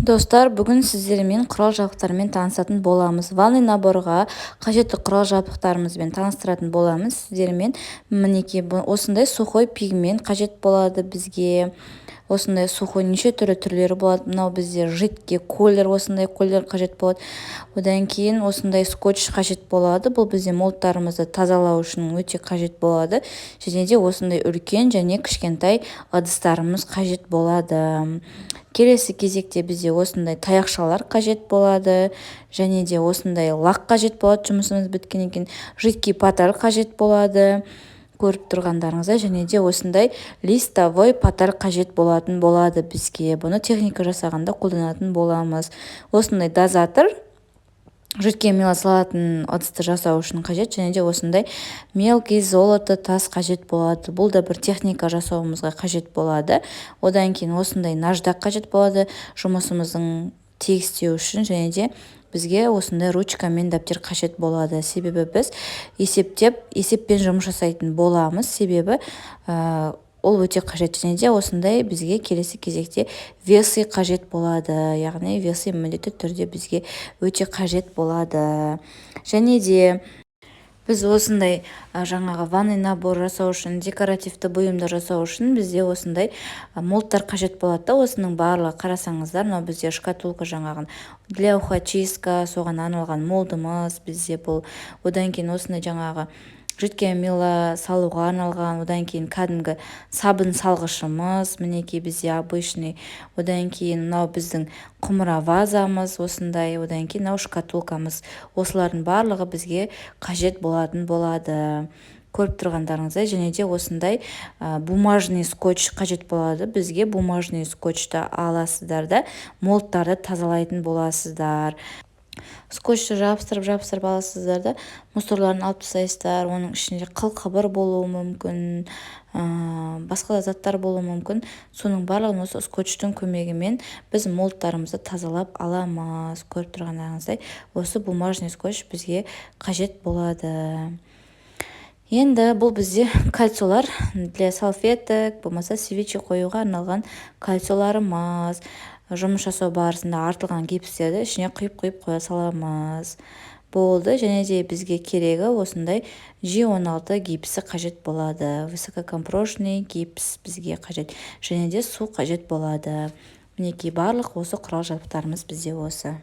Достар, бүгін сіздермен құрал-жабдықтармен танысатын боламыз. Ванный наборға қажетті құрал-жабдықтарымызбен таныстыратын боламыз сіздермен. Мінекей осындай сухой пигмент қажет болады бізге. Осындай сухой неше түрлері болады. Мынау бізде жидкий колер, осындай колер қажет болады. Одан кейін осындай скотч қажет болады. Бұл бізде молттарымызды тазалау үшін өте қажет болады. Және де осындай үлкен және кішкентай ыдыстарымыз қажет болады. Келесі кезекте бізде осындай таяқшалар қажет болады, және де осындай лак қажет болады, жұмысымыз біткеннен кейін жидкий паталь қажет болады, көріп тұрғандарыңыздай, және де осындай листовой паталь қажет болады бізге. Бұны техника жасағанда қолданатын боламыз. Осындай дозатор, жидкий мела салатын ыдысты жасау үшін қажет, және де осындай мелкий золото тас қажет болады. Бұл да бір техника жасауымызға қажет болады. Одан кейін осындай наждақ қажет болады жұмысымыздың тегістеу үшін, және де бізге осындай ручка мен дәптер қажет болады. Себебі біз есеппен жұмыс жасайтын боламыз. Себебі ол өте қажет, және де осындай бізге келесі кезекте весы қажет болады. Яғни весы міндетті түрде бізге өте қажет болады. Және де біз осындай жаңағы ванный набор жасау үшін, декоративті бұйымдар жасау үшін бізде осындай молттар қажет болады. Осының барлығы қарасаңыздар, мынау бізде шкатулка жаңағын для ухачистка, соған арналған молдымыз бізде бұл. Одан кейін осындай жаңағы жидкий мела салуға арналған, одан кейін кәдімгі сабын салғышымыз, мінекей бізде обычный. Одан кейін мынау біздің құмыра вазамыз осындай, одан кейін мынау шкатулкамыз. Осылардың барлығы бізге қажет болады. Көріп тұрғандарыңыздай, және де осындай бумажный скотч қажет болады. Бізге бумажный скотчты аласыздар да молттарды тазалайтын боласыздар. Скотчты жабыстырып аласыздар да мусорларын алып тастайсыздар. Оның ішінде қыл-қыбыр болуы мүмкін, басқа да заттар болуы мүмкін. Соның барлығын осы скотчтың көмегімен біз молттарымызды тазалап аламыз. Көріп тұрғандарыңыздай, осы бумажный скотч бізге қажет болады. Енді бұл бізде кольцолар для салфеток, болмаса свечи қоюға арналған кольцоларымыз. Жұмыс жасау барысында артылған гипстерді ішіне құйып қоя саламыз. Болды, және де бізге керегі осындай G16 гипсі қажет болады. Высококомпрошный гипс бізге қажет, және де су қажет болады. Мінекей барлық осы құрал-жабдықтарымыз бізде осы.